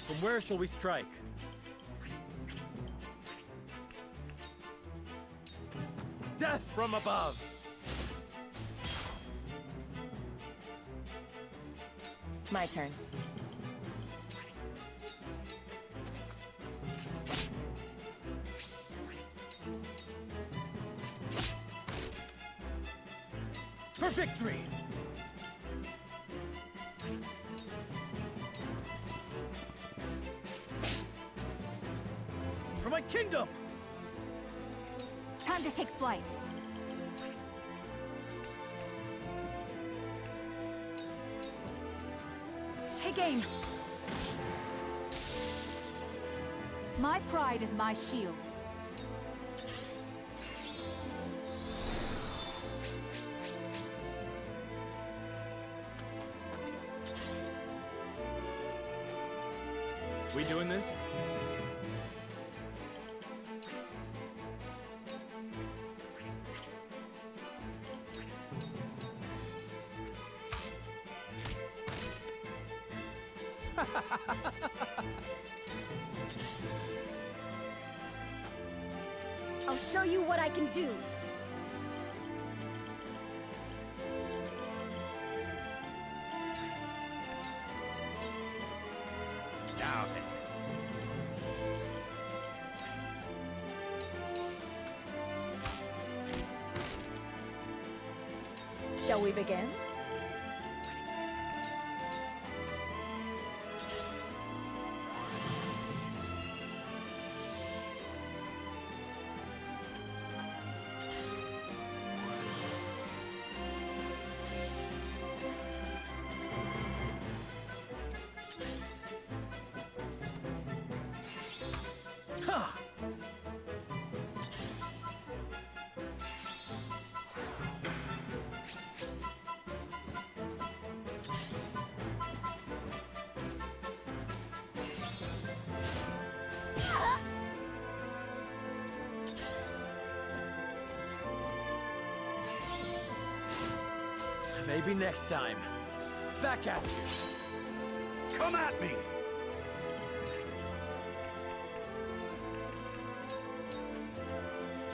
From where shall we strike? Death from above! My turn. For victory! For my kingdom! Time to take flight. Take aim! My pride is my shield. We doing this? I'll show you what I can do. Now then. Shall we begin? Ha! Maybe next time. Back at you. Come at me!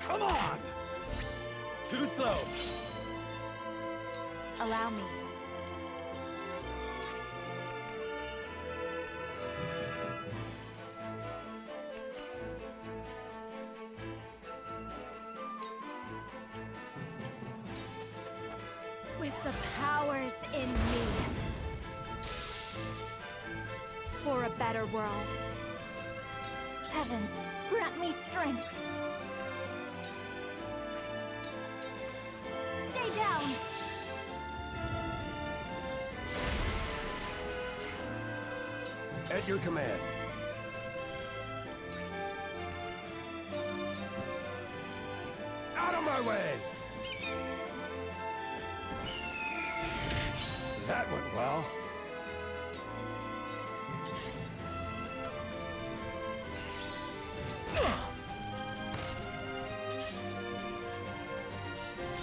Come on! Too slow. Allow me. With the powers in me. For a better world. Heavens, grant me strength. Stay down! At your command. Out of my way! That went well.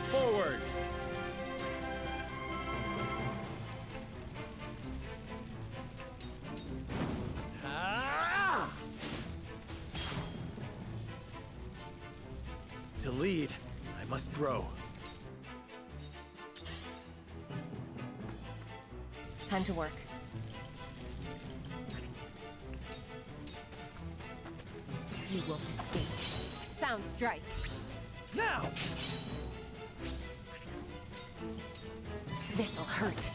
Forward! Ah! To lead, I must grow. Time to work. You won't escape. Sound strike. Now! This'll hurt.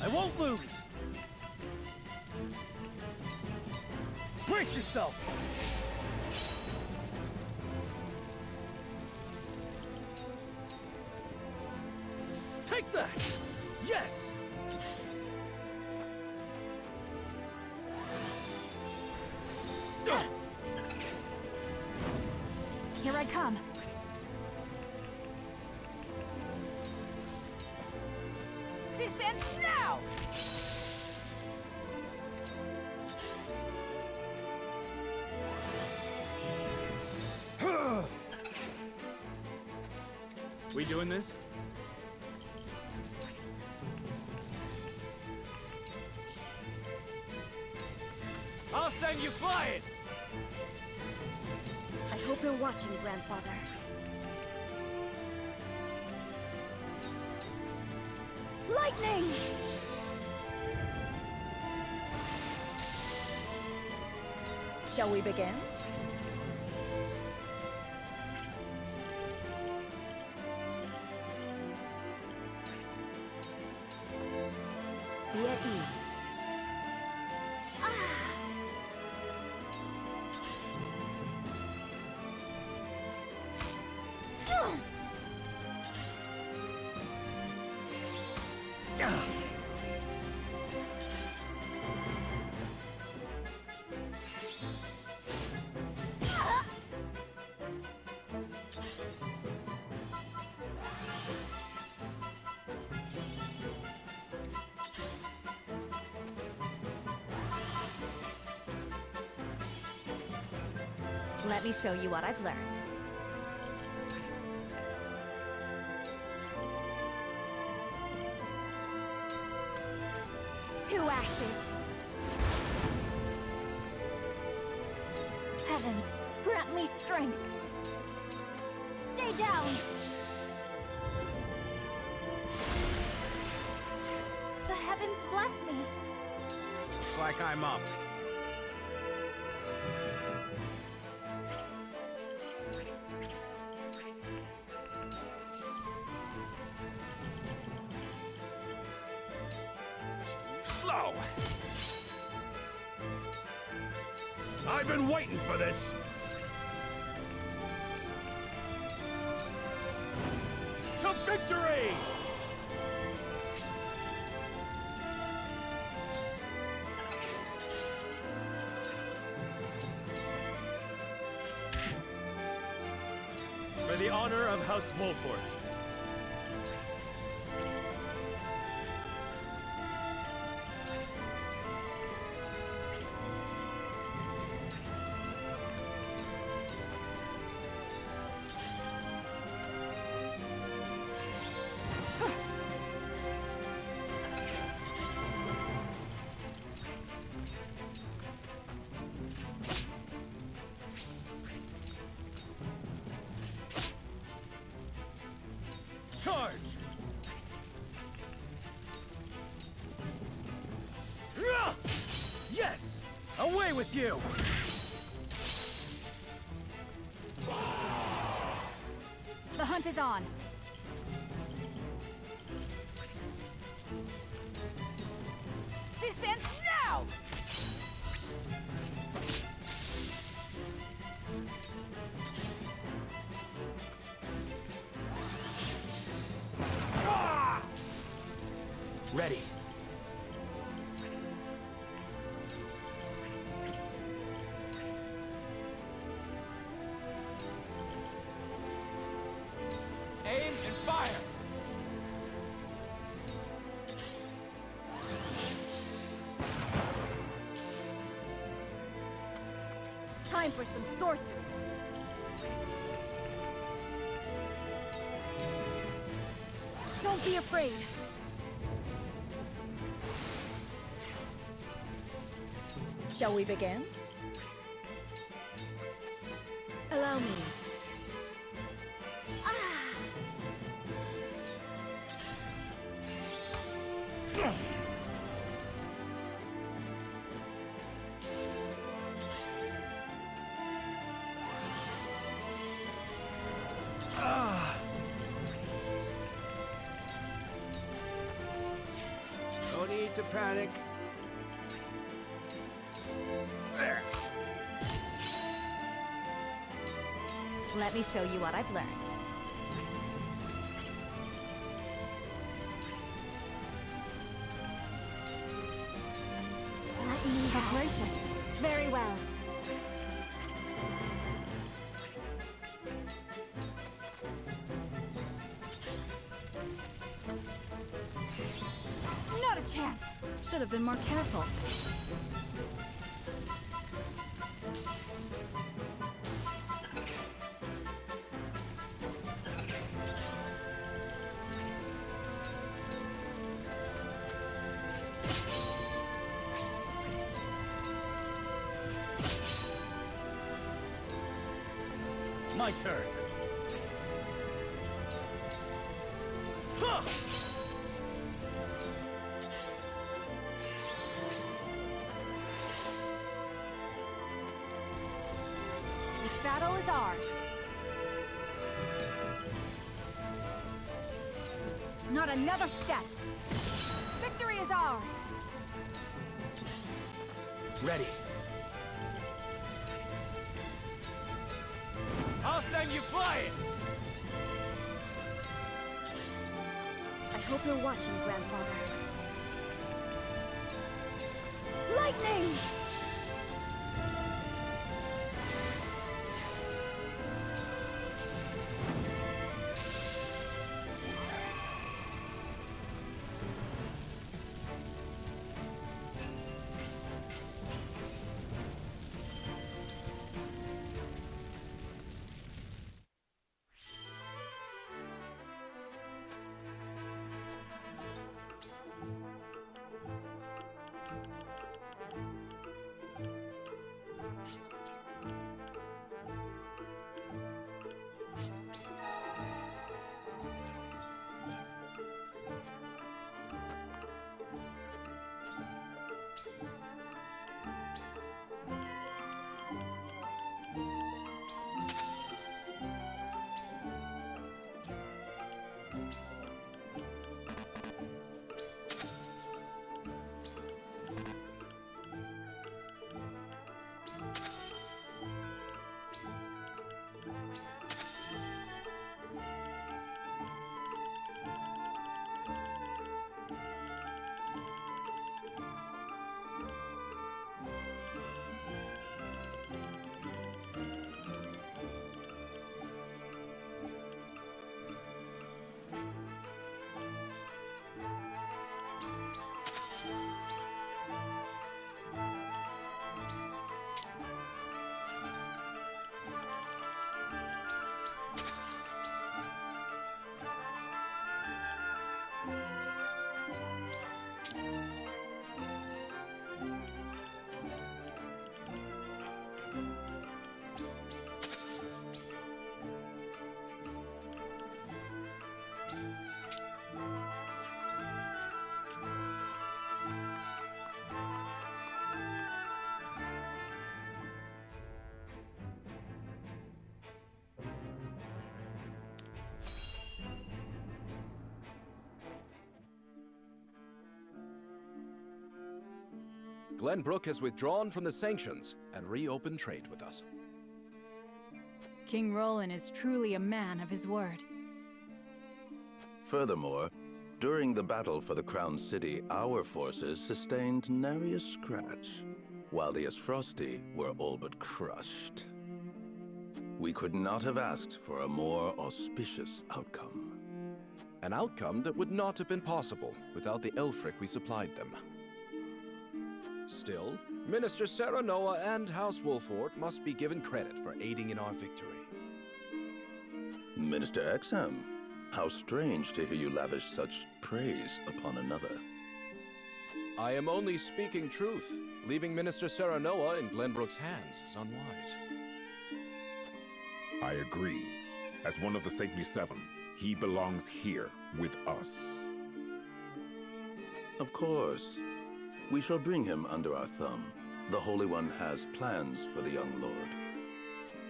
I won't lose! Brace yourself! Take that! Yes! Here I come. This ends now! We doing this? Try it! I hope you're watching, Grandfather. Lightning! Shall we begin? Be at ease. Let me show you what I've learned. Two ashes. Heavens, grant me strength. Stay down. The heavens bless me. Looks like I'm up. Slow! I've been waiting for this! To victory! For the honor of House Mulford. Charge! Yes! Away with you! The hunt is on. This ends now! Ready. Aim and fire! Time for some sorcery. Don't be afraid. Shall we begin? Allow me. No need to panic. There. Let me show you what I've learned. Let me have gracious. Very well. Not a chance. Should have been more careful. My turn. Huh! This battle is ours. Not another step. Victory is ours. Ready. I'll send you flying! I hope you're watching, Grandfather. Lightning! Glenbrook has withdrawn from the sanctions and reopened trade with us. King Roland is truly a man of his word. Furthermore, during the battle for the Crown City, our forces sustained nary a scratch, while the Esfrosti were all but crushed. We could not have asked for a more auspicious outcome. An outcome that would not have been possible without the Elfric we supplied them. Still, Minister Serenoa and House Wolford must be given credit for aiding in our victory. Minister Exham, how strange to hear you lavish such praise upon another. I am only speaking truth. Leaving Minister Serenoa in Glenbrook's hands is unwise. I agree. As one of the Saintly Seven, he belongs here with us. Of course. We shall bring him under our thumb. The Holy One has plans for the young lord.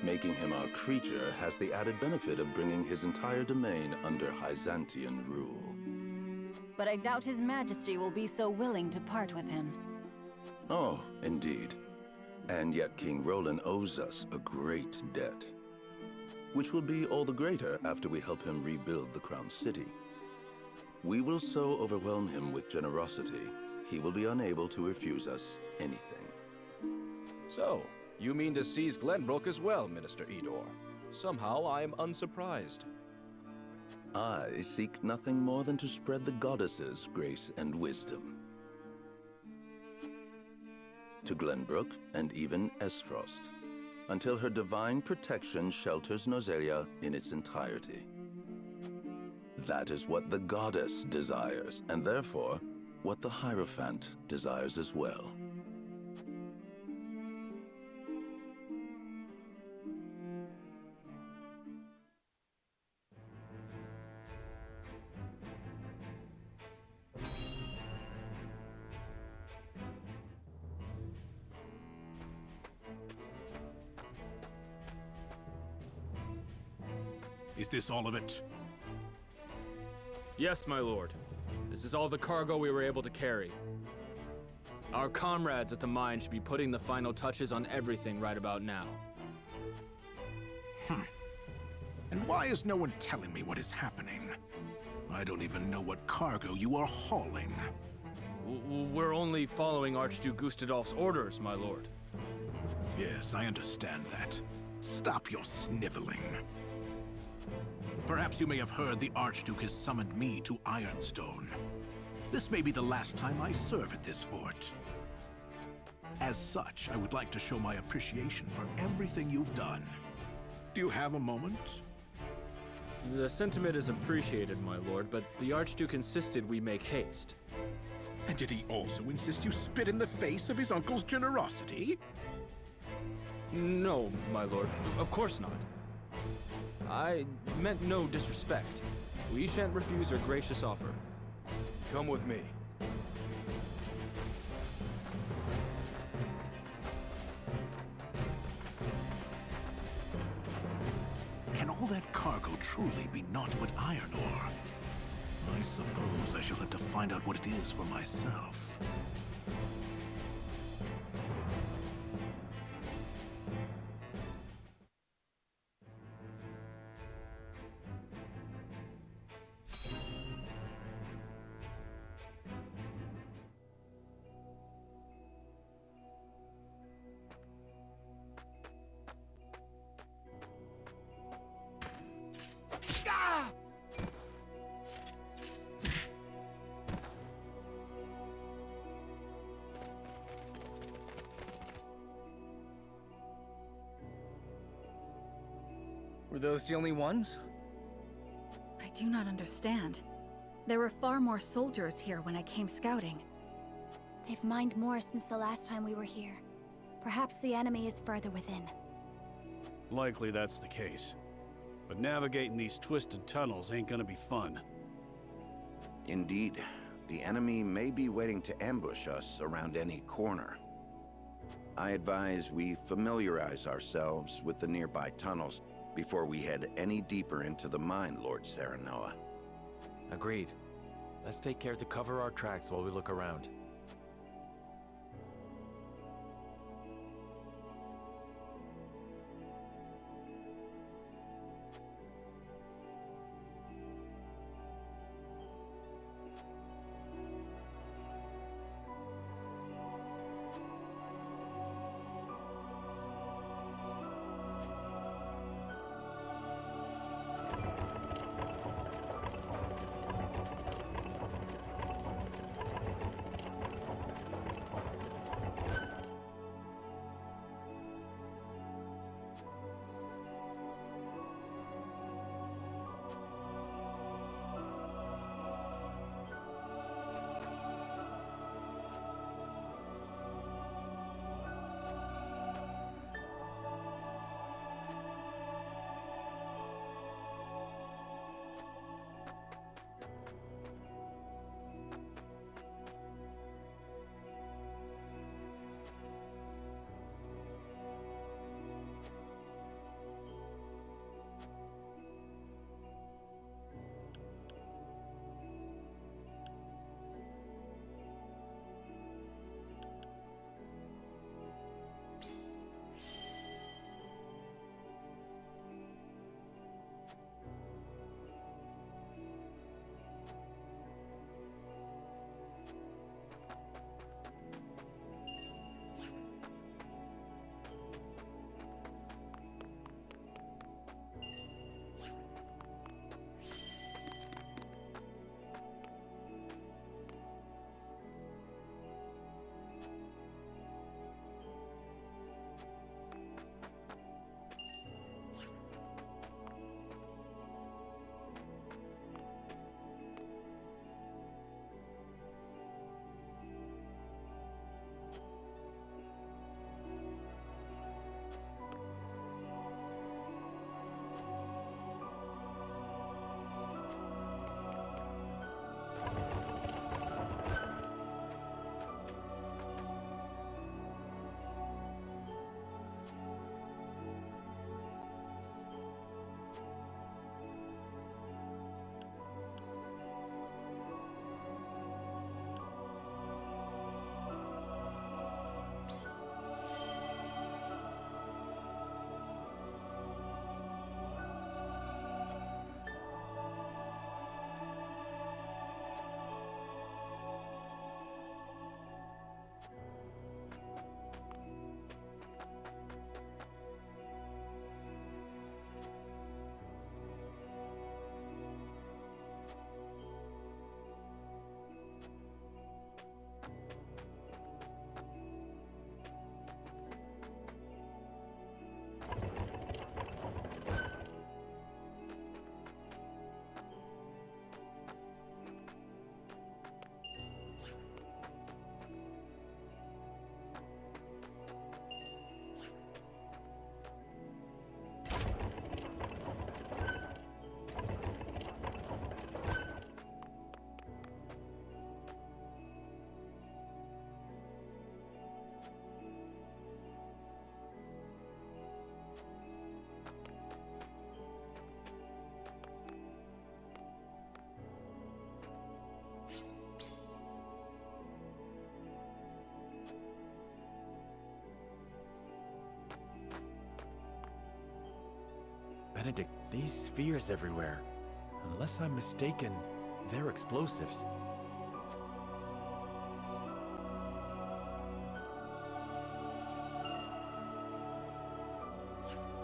Making him our creature has the added benefit of bringing his entire domain under Hyzantian rule. But I doubt His Majesty will be so willing to part with him. Oh, indeed. And yet King Roland owes us a great debt, which will be all the greater after we help him rebuild the Crown City. We will so overwhelm him with generosity, he will be unable to refuse us anything. So, you mean to seize Glenbrook as well, Minister Edor? Somehow I am unsurprised. I seek nothing more than to spread the goddess's grace and wisdom to Glenbrook and even Esfrost, until her divine protection shelters Nozelia in its entirety. That is what the goddess desires, and therefore, what the Hierophant desires as well. Is this all of it? Yes, my lord. This is all the cargo we were able to carry. Our comrades at the mine should be putting the final touches on everything right about now. And why is no one telling me what is happening? I don't even know what cargo you are hauling. We're only following Archduke Gustadolf's orders, my lord. Yes, I understand that. Stop your sniveling. Perhaps you may have heard the Archduke has summoned me to Ironstone. This may be the last time I serve at this fort. As such, I would like to show my appreciation for everything you've done. Do you have a moment? The sentiment is appreciated, my lord, but the Archduke insisted we make haste. And did he also insist you spit in the face of his uncle's generosity? No, my lord. Of course not. I meant no disrespect. We shan't refuse your gracious offer. Come with me. Can all that cargo truly be naught but iron ore? I suppose I shall have to find out what it is for myself. Were those the only ones? I do not understand. There were far more soldiers here when I came scouting. They've mined more since the last time we were here. Perhaps the enemy is further within. Likely that's the case. But navigating these twisted tunnels ain't gonna be fun. Indeed. The enemy may be waiting to ambush us around any corner. I advise we familiarize ourselves with the nearby tunnels before we head any deeper into the mine, Lord Serenoa. Agreed. Let's take care to cover our tracks while we look around. Benedict, these spheres everywhere. Unless I'm mistaken, they're explosives.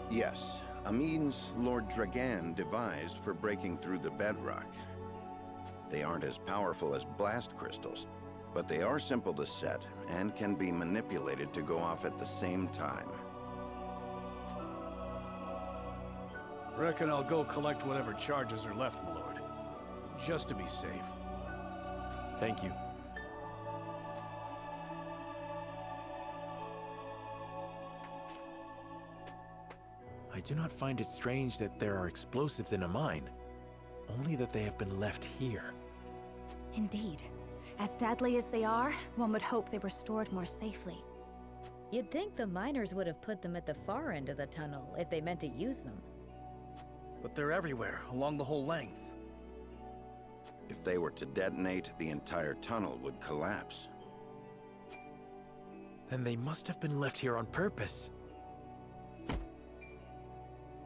Yes, a means Lord Dragan devised for breaking through the bedrock. They aren't as powerful as blast crystals, but they are simple to set and can be manipulated to go off at the same time. Reckon I'll go collect whatever charges are left, my lord. Just to be safe. Thank you. I do not find it strange that there are explosives in a mine, only that they have been left here. Indeed. As deadly as they are, one would hope they were stored more safely. You'd think the miners would have put them at the far end of the tunnel if they meant to use them. But they're everywhere, along the whole length. If they were to detonate, the entire tunnel would collapse. Then they must have been left here on purpose.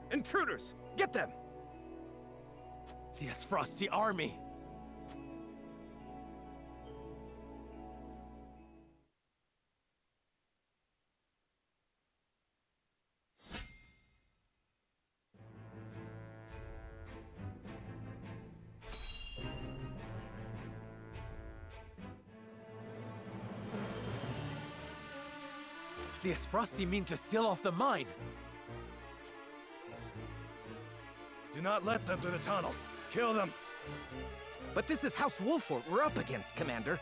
Intruders! Get them! The Frosty army! The Frosty mean to seal off the mine! Do not let them through the tunnel. Kill them. But this is House Wolfort we're up against, Commander.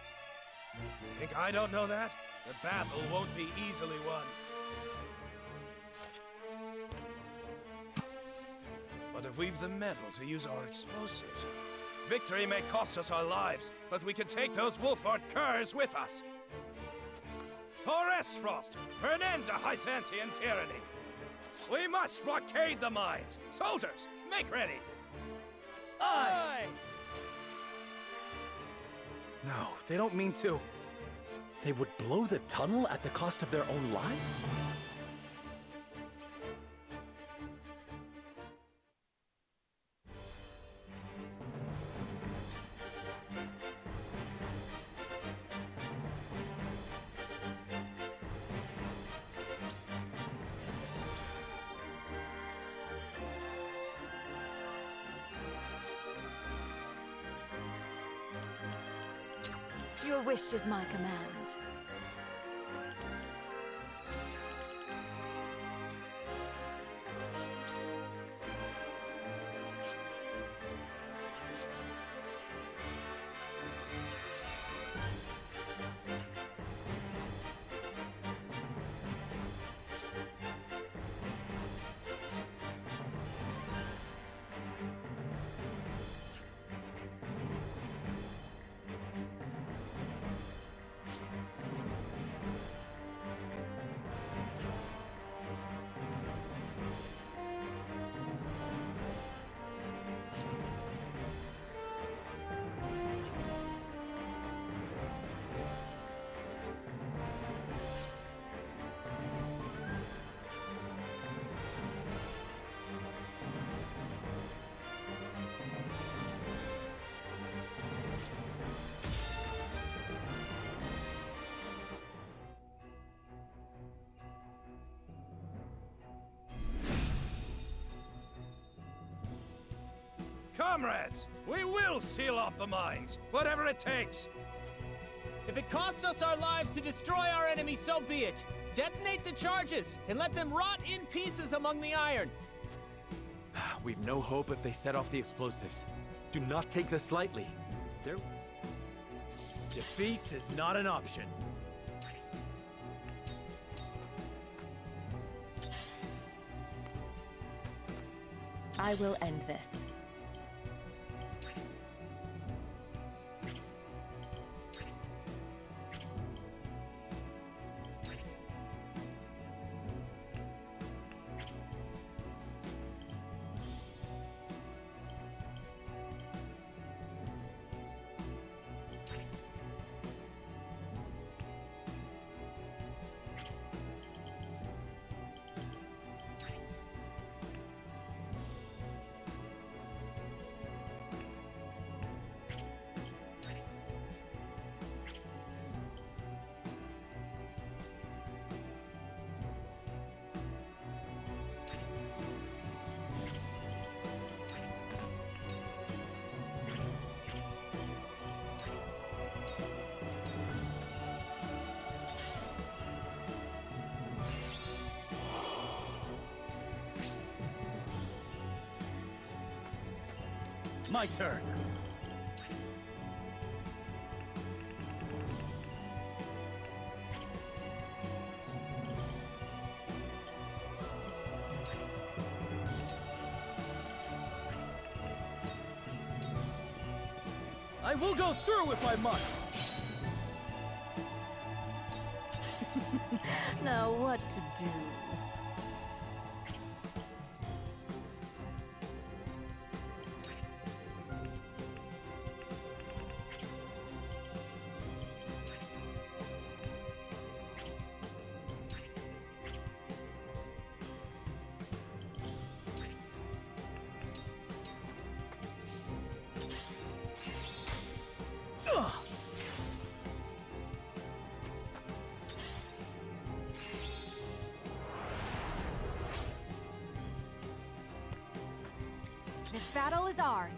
You think I don't know that? The battle won't be easily won. But if we've the metal to use our explosives, victory may cost us our lives, but we can take those Wolfort curs with us. For Esfrost, for an end to Hysantian tyranny. We must blockade the mines. Soldiers, make ready. Aye! No, they don't mean to. They would blow the tunnel at the cost of their own lives? Your wish is my command. Comrades, we will seal off the mines, whatever it takes. If it costs us our lives to destroy our enemy, so be it. Detonate the charges and let them rot in pieces among the iron. We've no hope if they set off the explosives. Do not take this lightly. Defeat is not an option. I will end this. My turn. I will go through if I must! Now what to do? This battle is ours.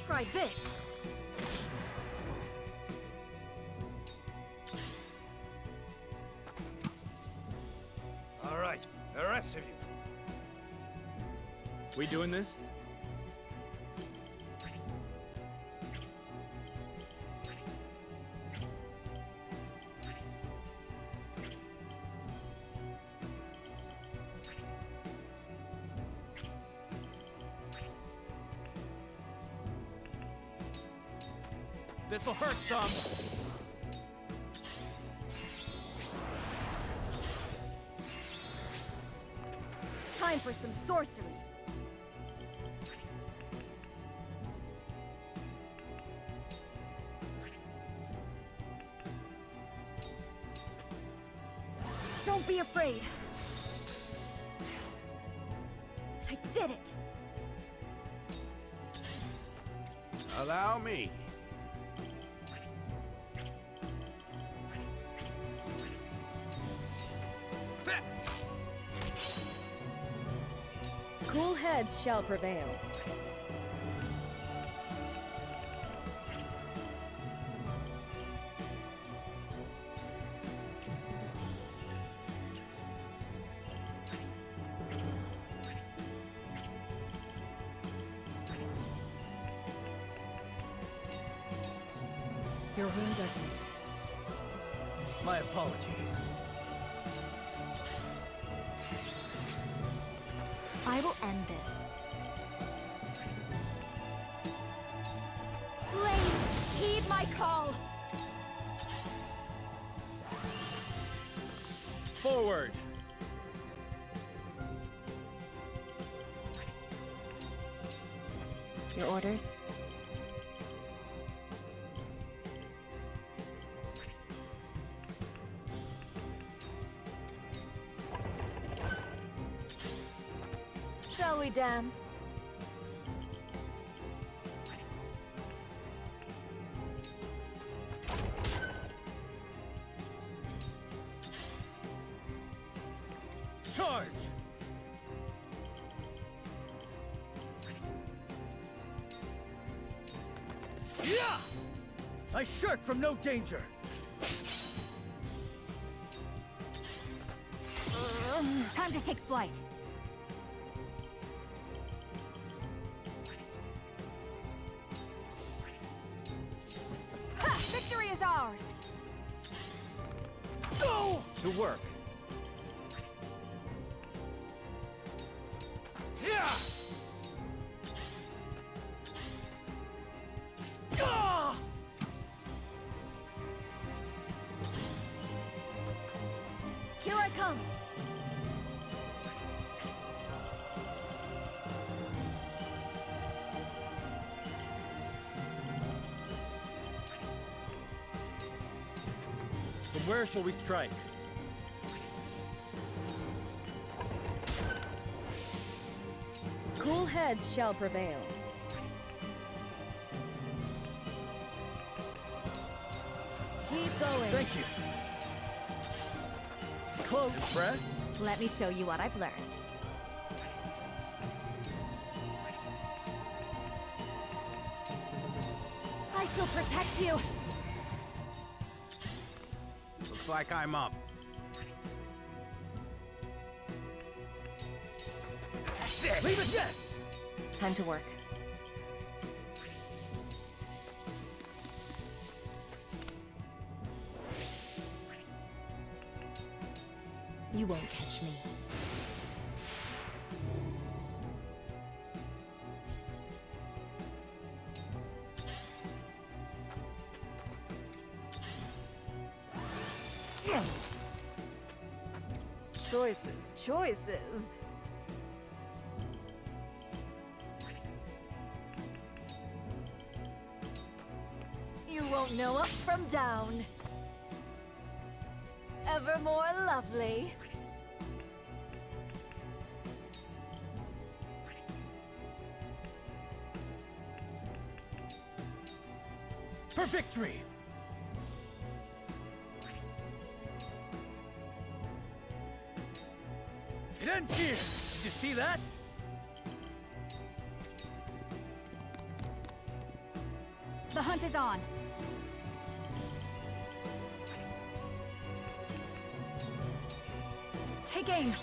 Try this! All right, the rest of you. We doing this? This'll hurt some. Time for some sorcery. Don't be afraid. I did it. Allow me. Cool heads shall prevail. Your wounds are healed. My apologies. I will end this. Blade, heed my call! Forward! Your orders? Shall we dance? Charge! I shirk from no danger. Time to take flight. Ha! Victory is ours! Go! To work. Yeah! Ah! Here I come! From where shall we strike? Cool heads shall prevail. Keep going. Thank you. Close. Impressed? Let me show you what I've learned. I shall protect you! Looks like I'm up. That's it! Leave it, yes! Time to work. You won't catch me. Choices, choices. You won't know up from down. Ever more lovely. For victory! It ends here! Did you see that? The hunt is on. Take aim.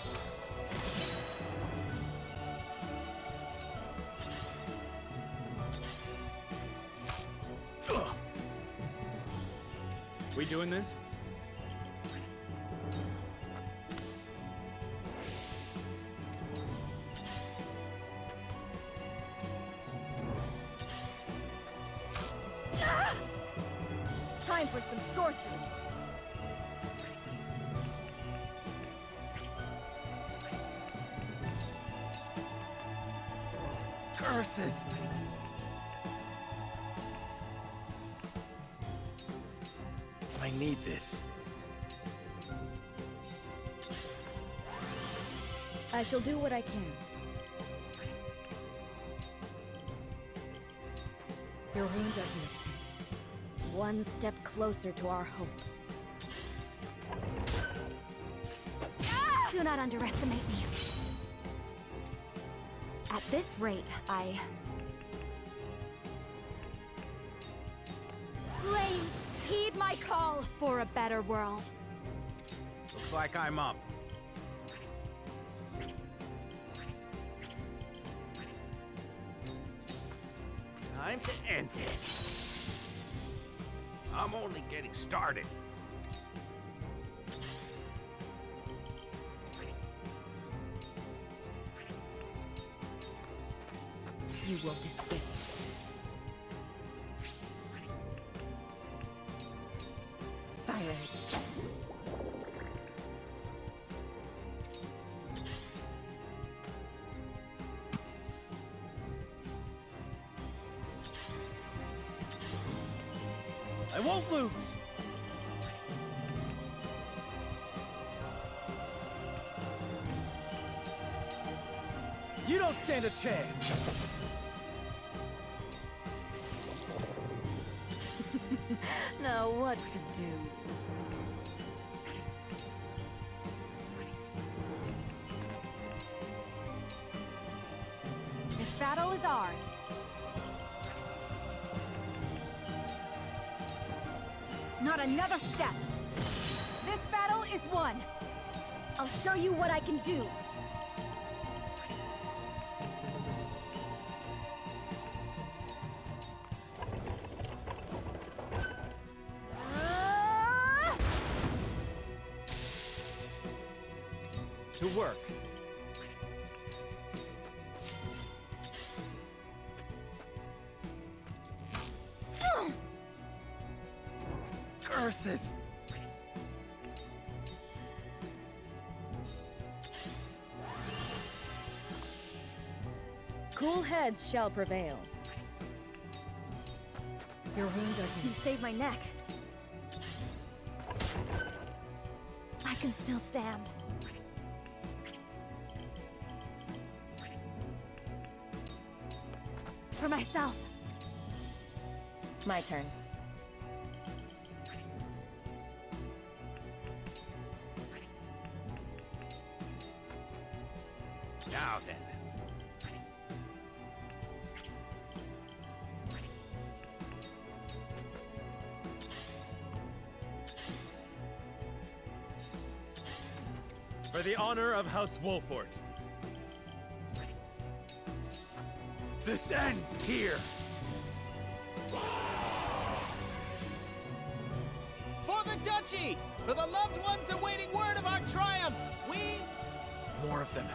We doing this? Time for some sorcery. Curses! I need this. I shall do what I can. Your runes are here. One step closer to our hope. Do not underestimate me. At this rate, Flames, heed my call for a better world. Looks like I'm up. Time to end this. I'm only getting started. You won't escape. Silence. I won't lose! You don't stand a chance! Now what to do? This battle is ours. Not another step! This battle is won! I'll show you what I can do! To work. Curses! Cool heads shall prevail. Your wounds are You saved my neck. I can still stand. For myself. My turn. Now then. For the honor of House Wolfort. This ends here! For the Duchy! For the loved ones awaiting word of our triumph! We... More of them.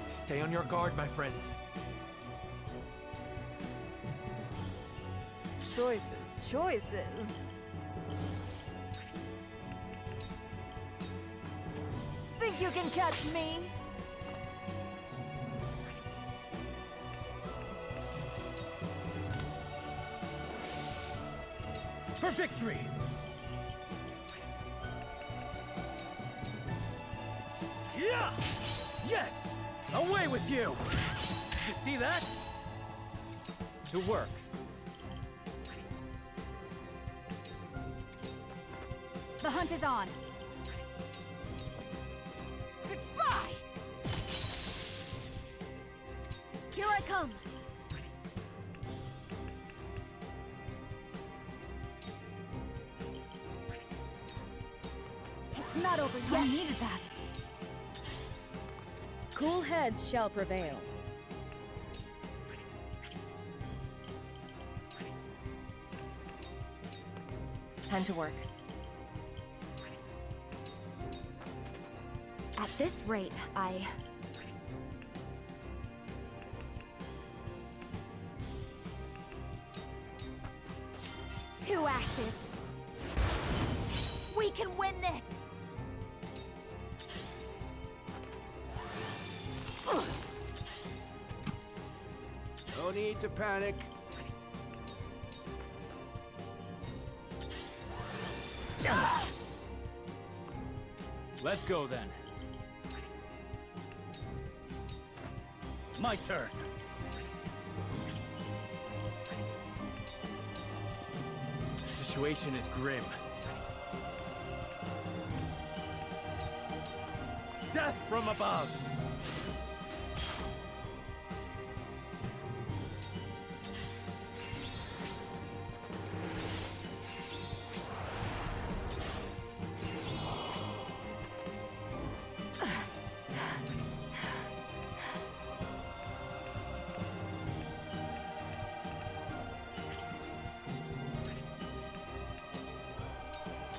Stay on your guard, my friends. Choices, choices. Think you can catch me? For victory! Yeah! Yes! Away with you! Did you see that? To work. The hunt is on. Goodbye! Here I come. It's not over yet. I needed that. Cool heads shall prevail. Time to work. At this rate, Two ashes. We can win this! No need to panic. Let's go then. My turn. The situation is grim. Death from above!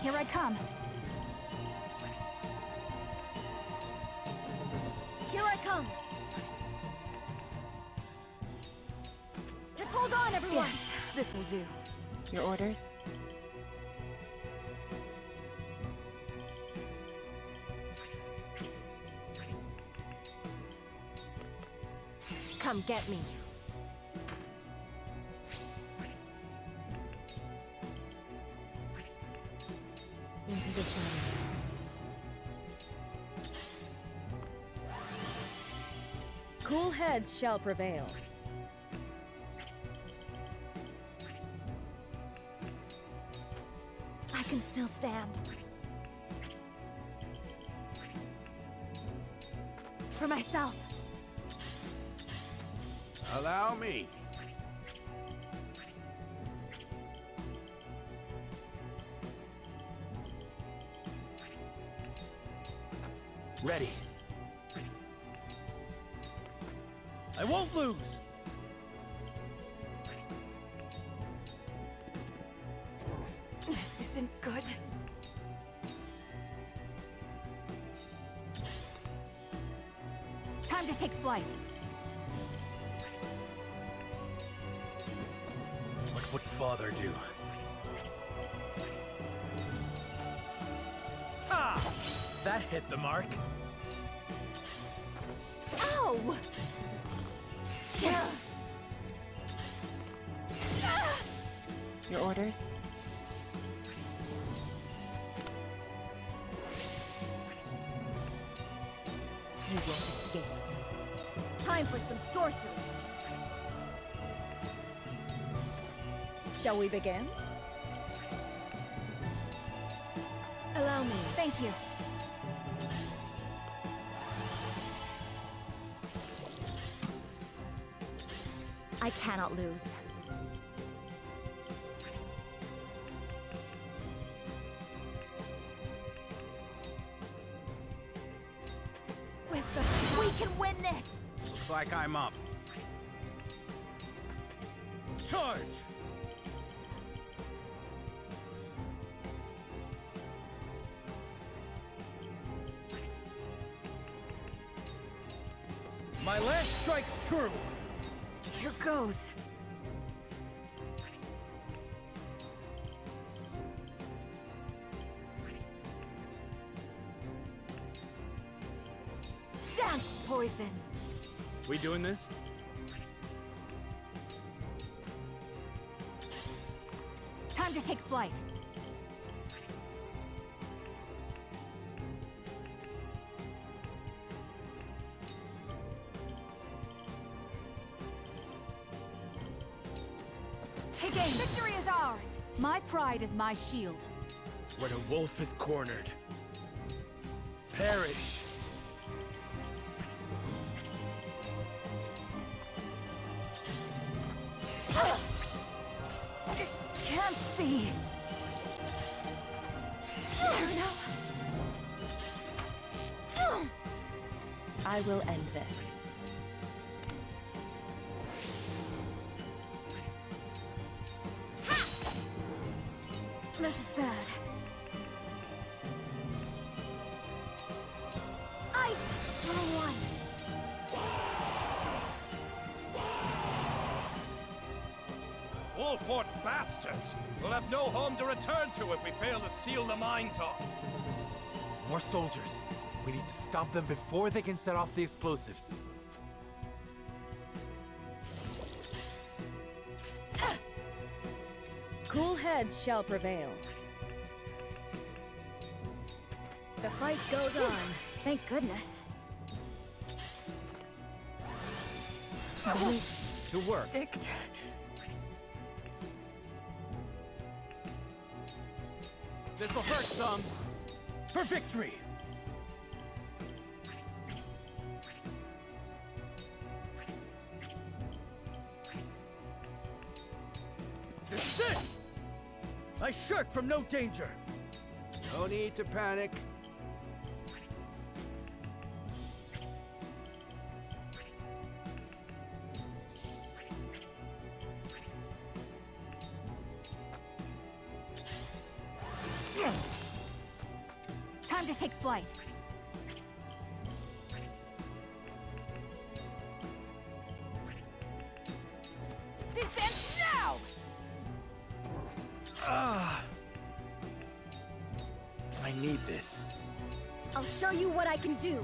Here I come. Here I come. Just hold on, everyone. Yes, this will do. Your orders? Come get me. Into the shadows. Cool heads shall prevail. I can still stand. For myself. Allow me. Ready. I won't lose! This isn't good. Time to take flight. What would Father do? Ah! That hit the mark. Ow! Your orders? You won't escape. Time for some sorcery. Shall we begin? Allow me. Thank you. I cannot lose. We can win this! Looks like I'm up. Charge! My lance strikes true! Here goes. Dance poison. We doing this? Time to take flight. Take aim. Victory is ours. My pride is my shield. Where the wolf is cornered. Perish. It can't be. There now. I will end this. This is bad. Ice for one. Wolford bastards! We'll have no home to return to if we fail to seal the mines off. More soldiers. We need to stop them before they can set off the explosives. Cool heads shall prevail. The fight goes on. Thank goodness. To work. Dict. This'll hurt some. For victory! This is it! I shirk from no danger. No need to panic. Time to take flight. This ends now! I need this. I'll show you what I can do.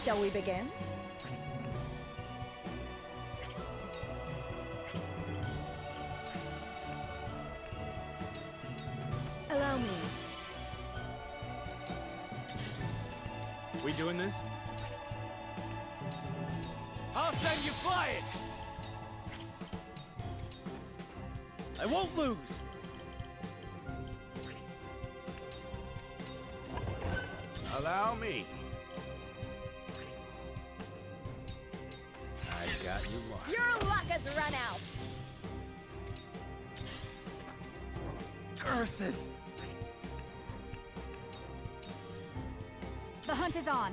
Shall we begin? Allow me. We doing this? I'll send you flying! I won't lose! Allow me. I got you marked. Your luck has run out! Curses! The hunt is on.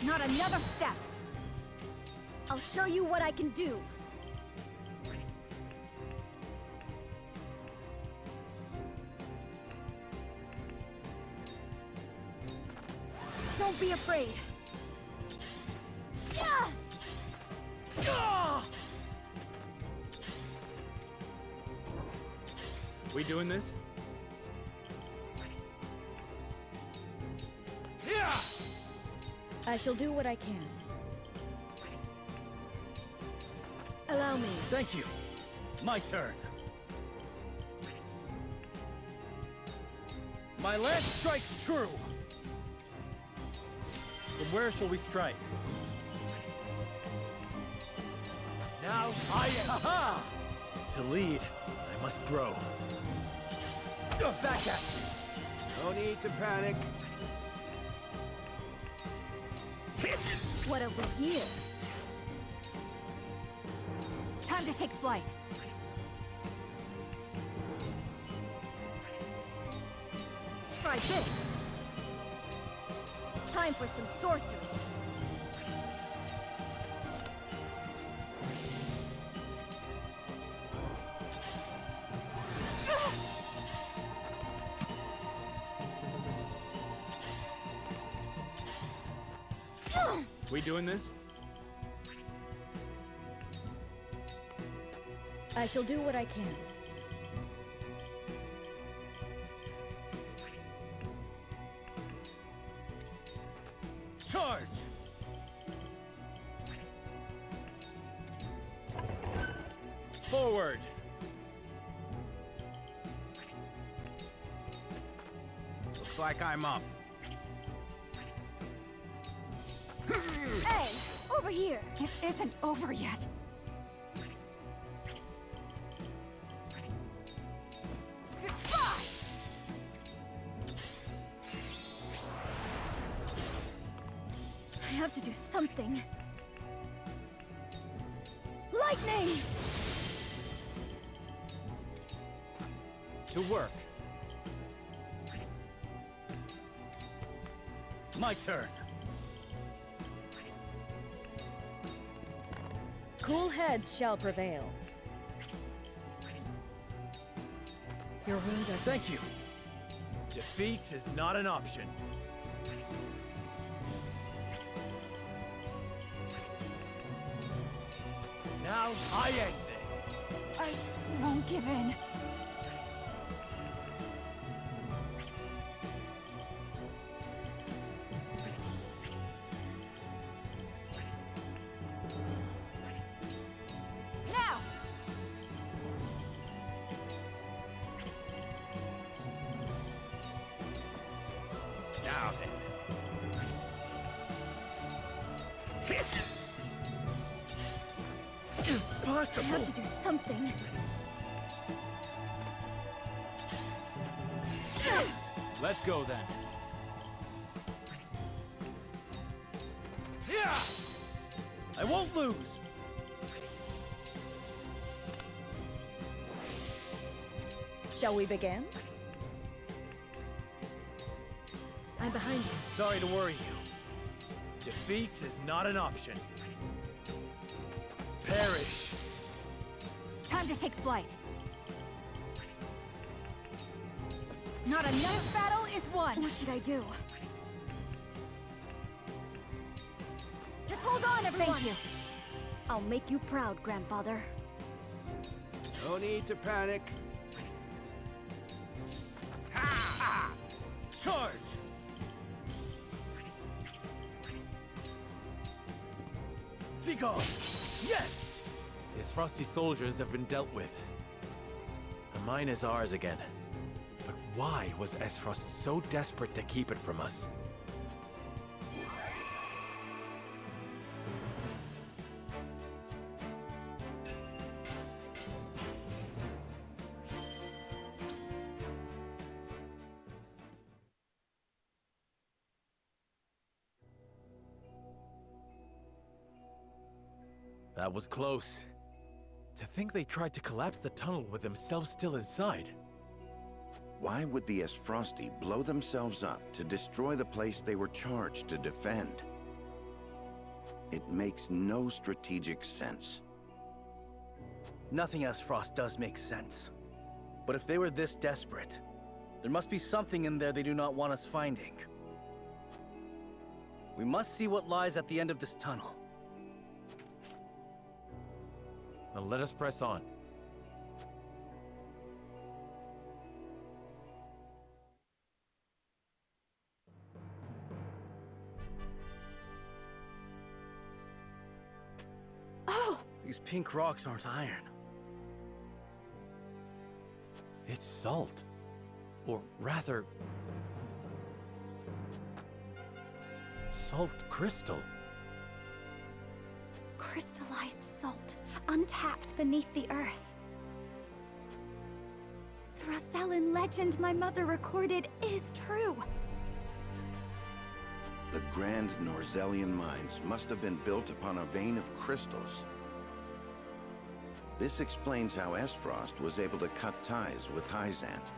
Not another step! I'll show you what I can do! Don't be afraid! Yeah! We doing this? I shall do what I can. Allow me. Thank you. My turn. My lance strikes true. From where shall we strike? Now I am. Ha-ha! To lead, I must grow. Back at you. No need to panic. What have we here? Time to take flight. Try this. Time for some sorcery. We doing this? I shall do what I can. Charge! Forward! Looks like I'm up. Hey! Over here! It isn't over yet. Goodbye! I have to do something. Lightning! To work. My turn. Cool heads shall prevail. Your wounds are... Thank you. Defeat is not an option. Now I end this. I won't give in. Now! Now then. I have to do something. Let's go then. Yeah! I won't lose. Shall we begin? I'm behind you. Sorry to worry you. Defeat is not an option. Perish. Time to take flight. Not another battle is won. What should I do? Just hold on, everyone. Thank you. I'll make you proud, grandfather. No need to panic. Charge! Be gone! Yes! His frosty soldiers have been dealt with. The mine is ours again. But why was Esfrost so desperate to keep it from us? That was close. To think they tried to collapse the tunnel with themselves still inside. Why would the Esfrosti blow themselves up to destroy the place they were charged to defend? It makes no strategic sense. Nothing Frost does make sense. But if they were this desperate, there must be something in there they do not want us finding. We must see what lies at the end of this tunnel. Now let us press on. Oh! These pink rocks aren't iron. It's salt. Or rather... salt crystal. Crystallized salt, untapped beneath the earth. The Rosellan legend my mother recorded is true. The Grand Norzellian mines must have been built upon a vein of crystals. This explains how Esfrost was able to cut ties with Hyzant.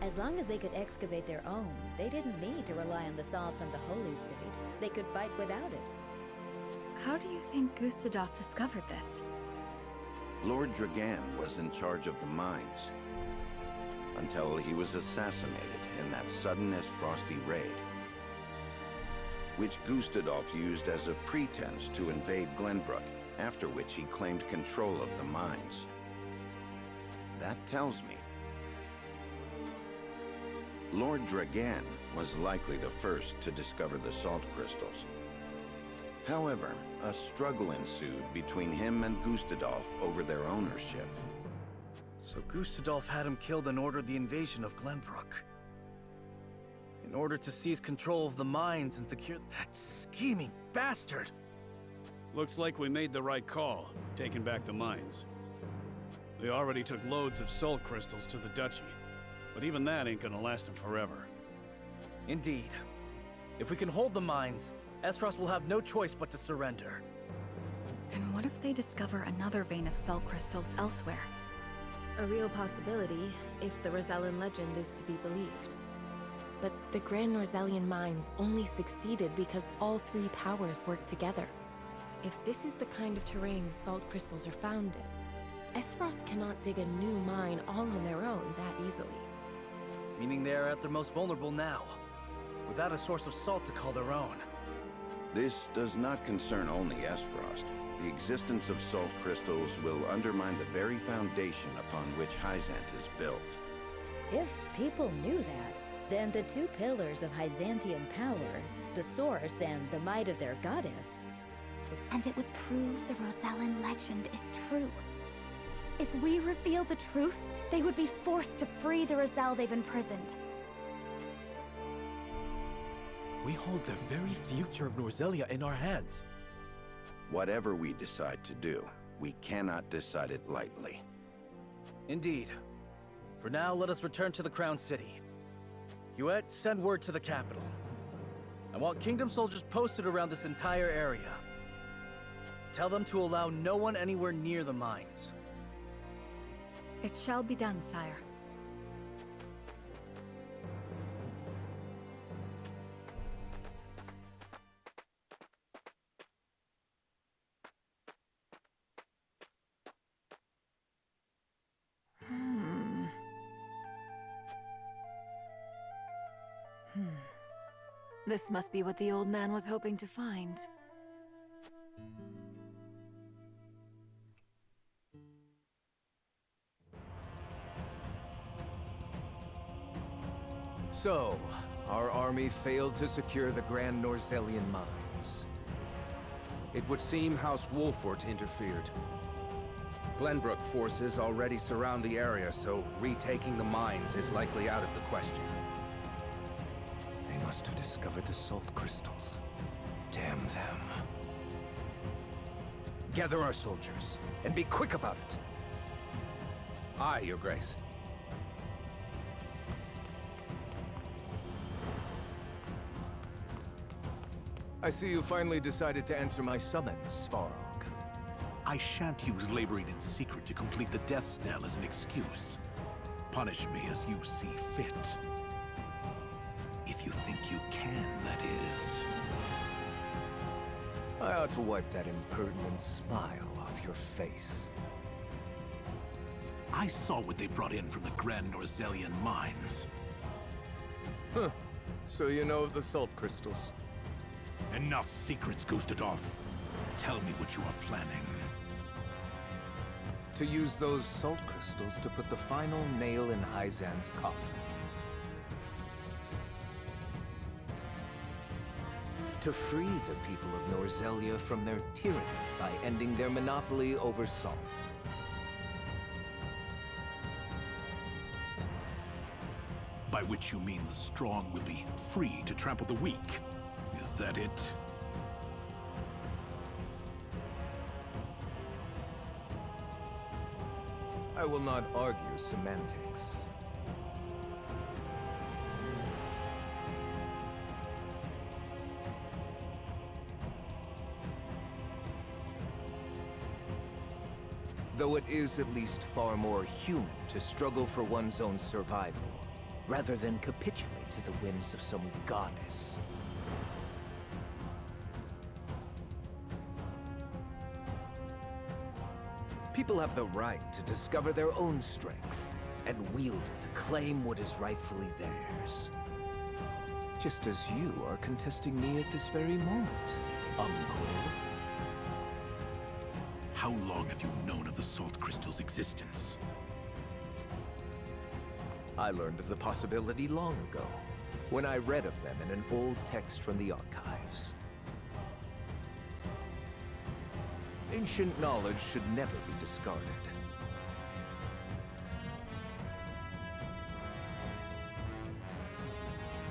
As long as they could excavate their own, they didn't need to rely on the salt from the Holy State. They could fight without it. How do you think Gustadolf discovered this? Lord Dragan was in charge of the mines, until he was assassinated in that sudden Esfrosti raid, which Gustadolf used as a pretense to invade Glenbrook, after which he claimed control of the mines. That tells me Lord Dragan was likely the first to discover the salt crystals. However, a struggle ensued between him and Gustadolf over their ownership. So Gustadolf had him killed and ordered the invasion of Glenbrook. In order to seize control of the mines and secure that scheming bastard! Looks like we made the right call, taking back the mines. They already took loads of salt crystals to the Duchy, but even that ain't gonna last them forever. Indeed. If we can hold the mines, Esfrost will have no choice but to surrender. And what if they discover another vein of salt crystals elsewhere? A real possibility, if the Rosellan legend is to be believed. But the Grand Norzellian mines only succeeded because all three powers worked together. If this is the kind of terrain salt crystals are found in, Esfrost cannot dig a new mine all on their own that easily. Meaning they are at their most vulnerable now, without a source of salt to call their own. This does not concern only Esfrost. The existence of salt crystals will undermine the very foundation upon which Hyzant is built. If people knew that, then the two pillars of Hyzantian power, the source and the might of their goddess... And it would prove the Rosellan legend is true. If we reveal the truth, they would be forced to free the Rosell they've imprisoned. We hold the very future of Norzellia in our hands. Whatever we decide to do, we cannot decide it lightly. Indeed. For now, let us return to the Crown City. Huet, send word to the capital. I want Kingdom soldiers posted around this entire area. Tell them to allow no one anywhere near the mines. It shall be done, sire. This must be what the old man was hoping to find. So, our army failed to secure the Grand Norzellian mines. It would seem House Wolfort interfered. Glenbrook forces already surround the area, so retaking the mines is likely out of the question. They must have discovered the salt crystals. Damn them. Gather our soldiers, and be quick about it. Aye, Your Grace. I see you finally decided to answer my summons, Svarog. I shan't use laboring in secret to complete the death knell as an excuse. Punish me as you see fit. If you think you can, that is. I ought to wipe that impertinent smile off your face. I saw what they brought in from the Grand Norzelian mines. Huh. So you know of the salt crystals? Enough secrets, Gustadolf. Tell me what you are planning. To use those salt crystals to put the final nail in Hyzan's coffin. To free the people of Norzelia from their tyranny by ending their monopoly over salt. By which you mean the strong will be free to trample the weak. Is that it? I will not argue semantics. Though it is at least far more human to struggle for one's own survival, rather than capitulate to the whims of some goddess. People have the right to discover their own strength, and wield it to claim what is rightfully theirs. Just as you are contesting me at this very moment, Uncle. How long have you known of the salt crystal's existence? I learned of the possibility long ago, when I read of them in an old text from the archives. Ancient knowledge should never be discarded.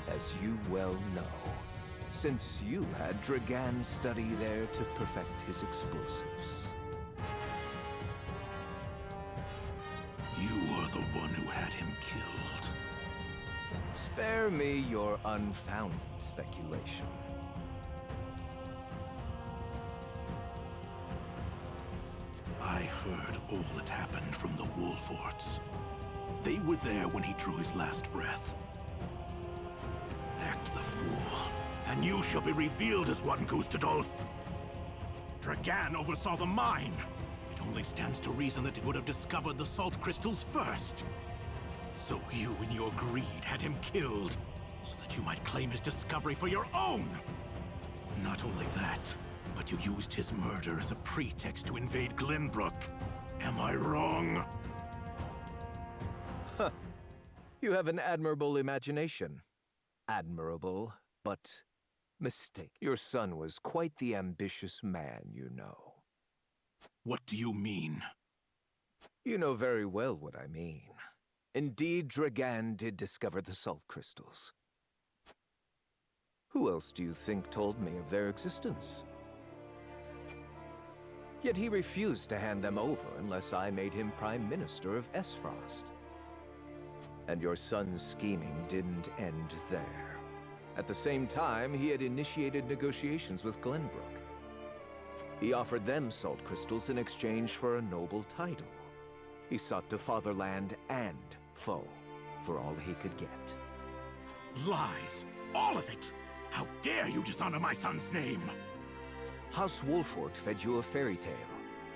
As you well know, since you had Dragan study there to perfect his explosives. You are the one who had him killed. Spare me your unfounded speculation. I heard all that happened from the Wolforts. They were there when he drew his last breath. Act the fool, and you shall be revealed as one, Gustadolf. Dragan oversaw the mine. It only stands to reason that he would have discovered the salt crystals first. So you, in your greed, had him killed, so that you might claim his discovery for your own. Not only that, but you used his murder as a pretext to invade Glenbrook. Am I wrong? Huh. You have an admirable imagination. Admirable, but mistaken. Your son was quite the ambitious man, you know. What do you mean? You know very well what I mean. Indeed, Dragan did discover the salt crystals. Who else do you think told me of their existence? Yet he refused to hand them over unless I made him Prime Minister of Esfrost. And your son's scheming didn't end there. At the same time, he had initiated negotiations with Glenbrook. He offered them salt crystals in exchange for a noble title. He sought to fatherland and foe for all he could get. Lies! All of it! How dare you dishonor my son's name! House Wolfort fed you a fairy tale,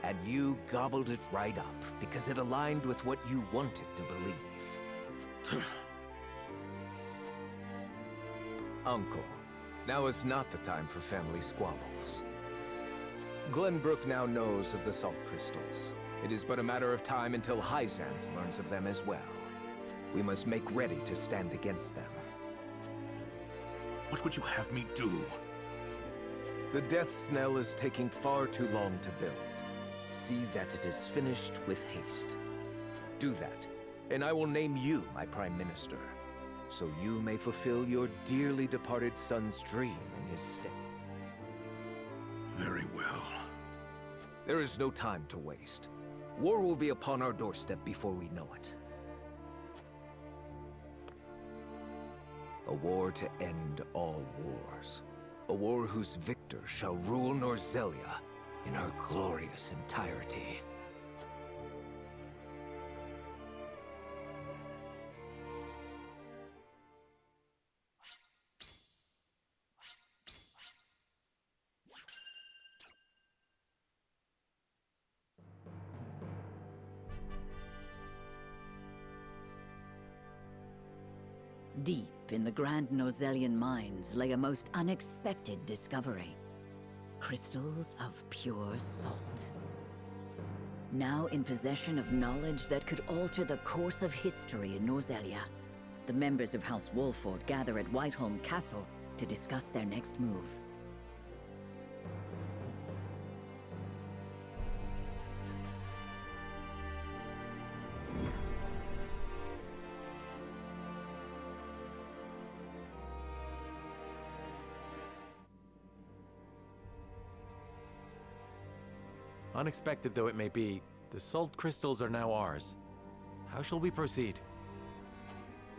and you gobbled it right up because it aligned with what you wanted to believe. Uncle, now is not the time for family squabbles. Glenbrook now knows of the salt crystals. It is but a matter of time until Hyzant learns of them as well. We must make ready to stand against them. What would you have me do? The death knell is taking far too long to build. See that it is finished with haste. Do that, and I will name you my Prime Minister, so you may fulfill your dearly departed son's dream in his stead. Very well. There is no time to waste. War will be upon our doorstep before we know it. A war to end all wars. A war whose victor shall rule Norzelia in her glorious entirety. Deep in the Grand Nozellian mines lay a most unexpected discovery. Crystals of pure salt. Now in possession of knowledge that could alter the course of history in Norzellia, the members of House Wolford gather at Whiteholm Castle to discuss their next move. Unexpected though it may be, the salt crystals are now ours. How shall we proceed?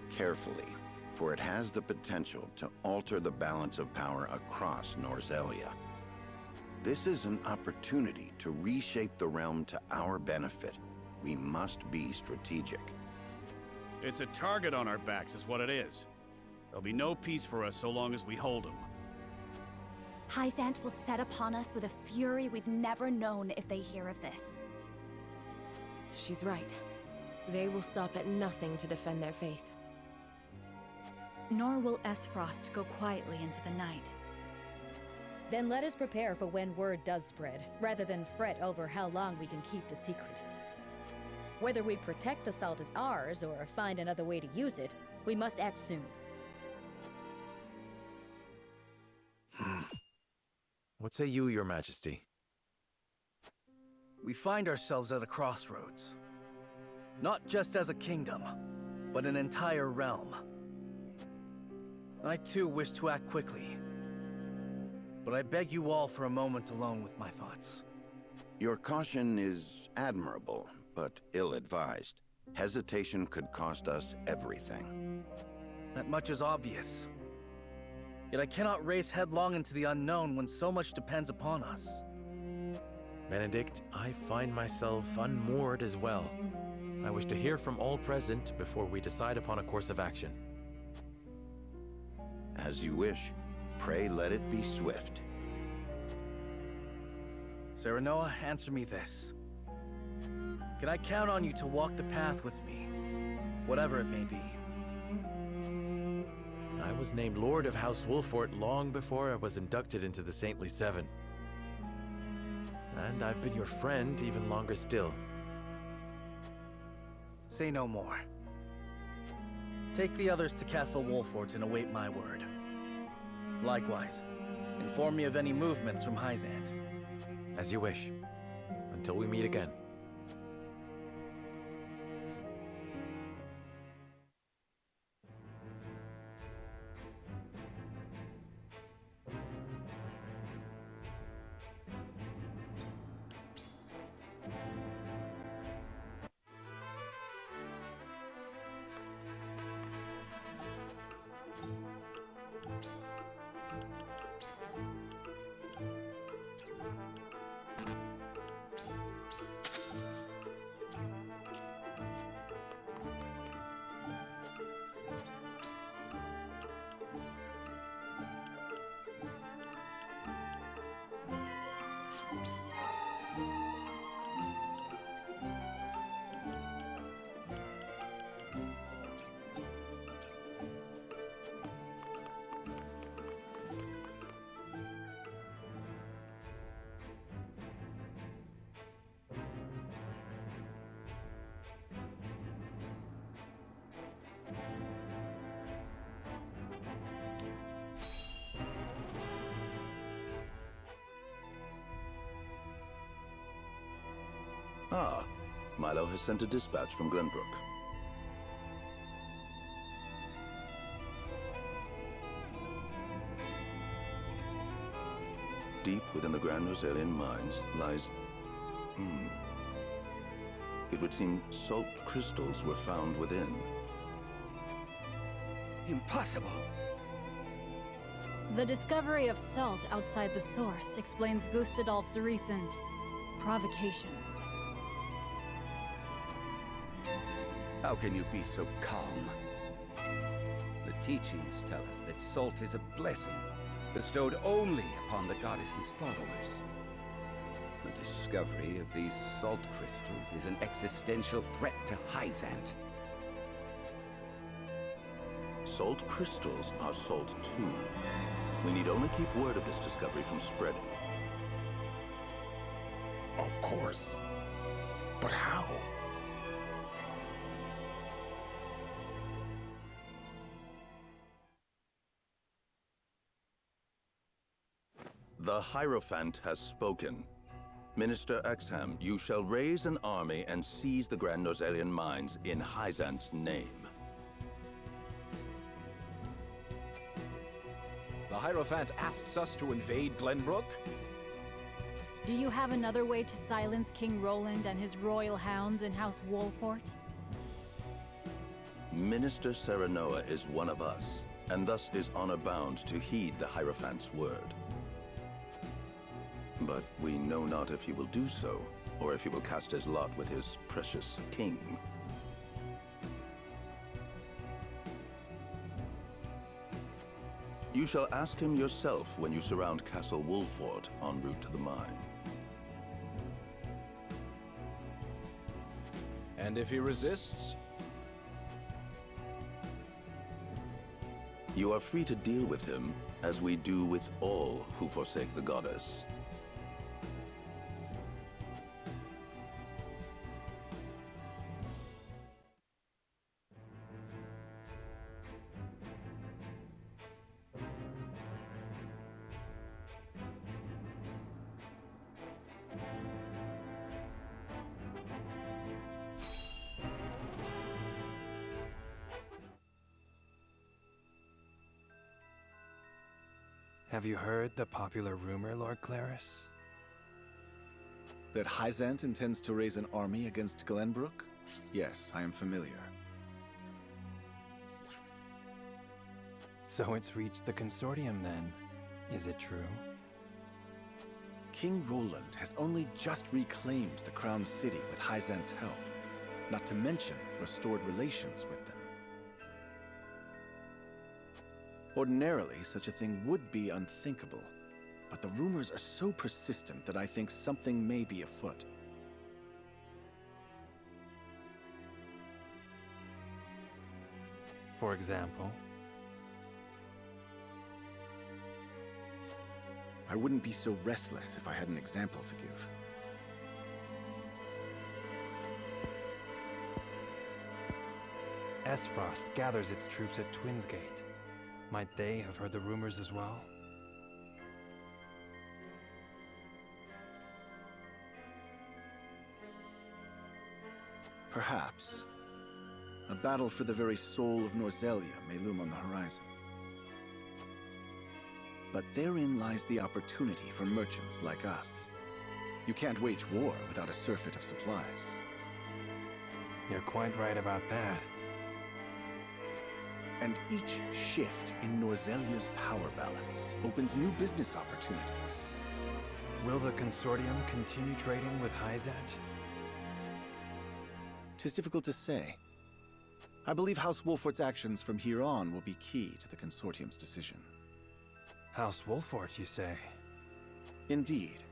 Carefully, for it has the potential to alter the balance of power across Norzellia. This is an opportunity to reshape the realm to our benefit. We must be strategic. It's a target on our backs is what it is. There'll be no peace for us so long as we hold him. Hyzant will set upon us with a fury we've never known if they hear of this. She's right. They will stop at nothing to defend their faith. Nor will Esfrost go quietly into the night. Then let us prepare for when word does spread, rather than fret over how long we can keep the secret. Whether we protect the salt as ours, or find another way to use it, we must act soon. What say you, Your Majesty? We find ourselves at a crossroads. Not just as a kingdom, but an entire realm. I too wish to act quickly. But I beg you all for a moment alone with my thoughts. Your caution is admirable, but ill-advised. Hesitation could cost us everything. That much is obvious. Yet I cannot race headlong into the unknown when so much depends upon us. Benedict, I find myself unmoored as well. I wish to hear from all present before we decide upon a course of action. As you wish. Pray let it be swift. Serenoa, answer me this. Can I count on you to walk the path with me, whatever it may be? I was named Lord of House Wolfort long before I was inducted into the Saintly Seven. And I've been your friend even longer still. Say no more. Take the others to Castle Wolfort and await my word. Likewise, inform me of any movements from Hyzant. As you wish. Until we meet again. Ah, Milo has sent a dispatch from Glenbrook. Deep within the Grand Nozellian mines lies... It would seem salt crystals were found within. Impossible! The discovery of salt outside the source explains Gustadolf's recent provocations. How can you be so calm? The teachings tell us that salt is a blessing, bestowed only upon the goddess's followers. The discovery of these salt crystals is an existential threat to Hyzant. Salt crystals are salt too. We need only keep word of this discovery from spreading. Of course. But how? The Hierophant has spoken. Minister Exham, you shall raise an army and seize the Grand Norzelian mines in Hyzant's name. The Hierophant asks us to invade Glenbrook? Do you have another way to silence King Roland and his royal hounds in House Wolfort? Minister Serenoa is one of us, and thus is honor-bound to heed the Hierophant's word. But we know not if he will do so, or if he will cast his lot with his precious king. You shall ask him yourself when you surround Castle Wolfort en route to the mine. And if he resists? You are free to deal with him, as we do with all who forsake the goddess. Have you heard the popular rumor, Lord Claris? That Hyzant intends to raise an army against Glenbrook? Yes, I am familiar. So it's reached the consortium then. Is it true? King Roland has only just reclaimed the Crown City with Hyzant's help, not to mention restored relations with them. Ordinarily, such a thing would be unthinkable, but the rumors are so persistent that I think something may be afoot. For example? I wouldn't be so restless if I had an example to give. Esfrost gathers its troops at Twinsgate. Might they have heard the rumors as well? Perhaps. A battle for the very soul of Norzelia may loom on the horizon. But therein lies the opportunity for merchants like us. You can't wage war without a surfeit of supplies. You're quite right about that. And each shift in Norzelia's power balance opens new business opportunities. Will the consortium continue trading with Hyzant? 'Tis difficult to say. I believe House Wolfort's actions from here on will be key to the consortium's decision. House Wolfort, you say? Indeed.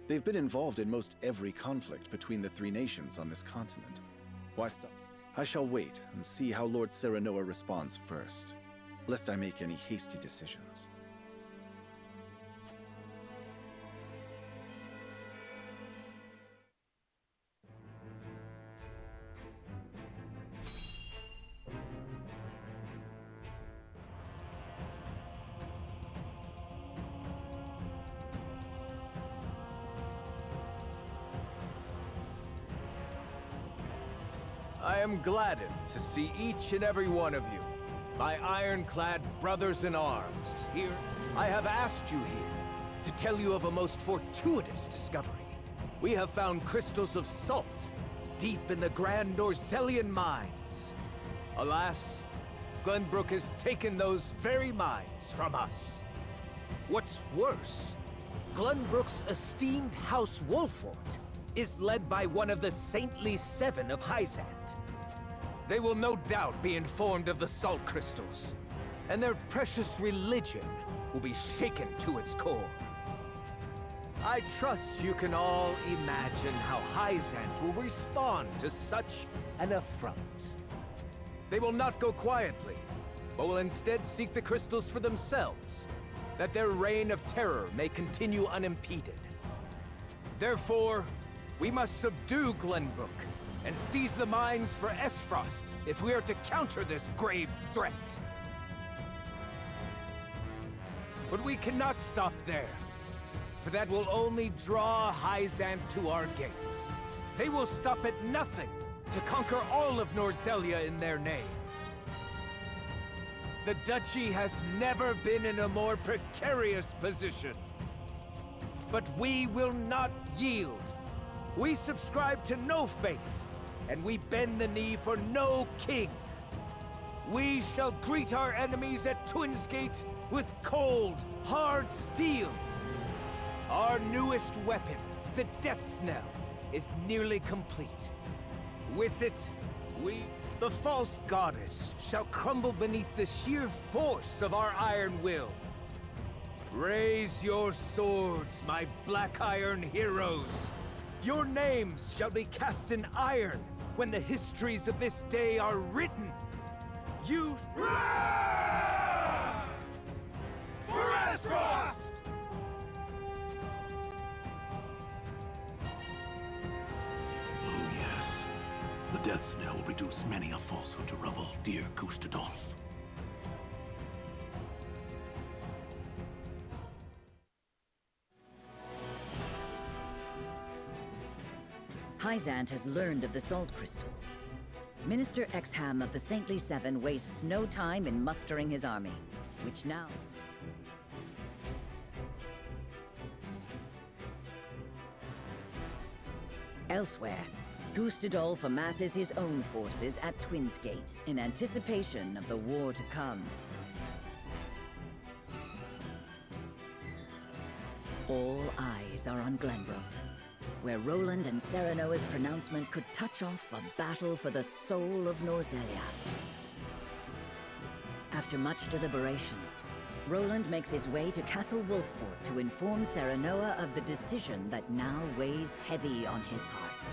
They've been involved in most every conflict between the three nations on this continent. Why stop? I shall wait and see how Lord Serenoa responds first, lest I make any hasty decisions. I am gladdened to see each and every one of you, my ironclad brothers in arms. Here, I have asked you here to tell you of a most fortuitous discovery. We have found crystals of salt deep in the Grand Norzelian mines. Alas, Glenbrook has taken those very mines from us. What's worse, Glenbrook's esteemed House Wolfort is led by one of the saintly seven of Hyzant. They will no doubt be informed of the salt crystals, and their precious religion will be shaken to its core. I trust you can all imagine how Hyzant will respond to such an affront. They will not go quietly, but will instead seek the crystals for themselves, that their reign of terror may continue unimpeded. Therefore, we must subdue Glenbrook and seize the mines for Esfrost if we are to counter this grave threat. But we cannot stop there, for that will only draw Hyzant to our gates. They will stop at nothing to conquer all of Norzelia in their name. The Duchy has never been in a more precarious position. But we will not yield. We subscribe to no faith, and we bend the knee for no king. We shall greet our enemies at Twinsgate with cold, hard steel. Our newest weapon, the Death Knell, is nearly complete. With it, the false goddess, shall crumble beneath the sheer force of our iron will. Raise your swords, my black iron heroes. Your names shall be cast in iron when the histories of this day are written. You... For Esfrost! Oh yes. The Death Knell will reduce many a falsehood to rubble, dear Gustadolf. Hyzant has learned of the salt crystals. Minister Exham of the Saintly Seven wastes no time in mustering his army, which now... Elsewhere, Gustadolf amasses his own forces at Twinsgate in anticipation of the war to come. All eyes are on Glenbrook, where Roland and Serenoa's pronouncement could touch off a battle for the soul of Norzelia. After much deliberation, Roland makes his way to Castle Wolffort to inform Serenoa of the decision that now weighs heavy on his heart.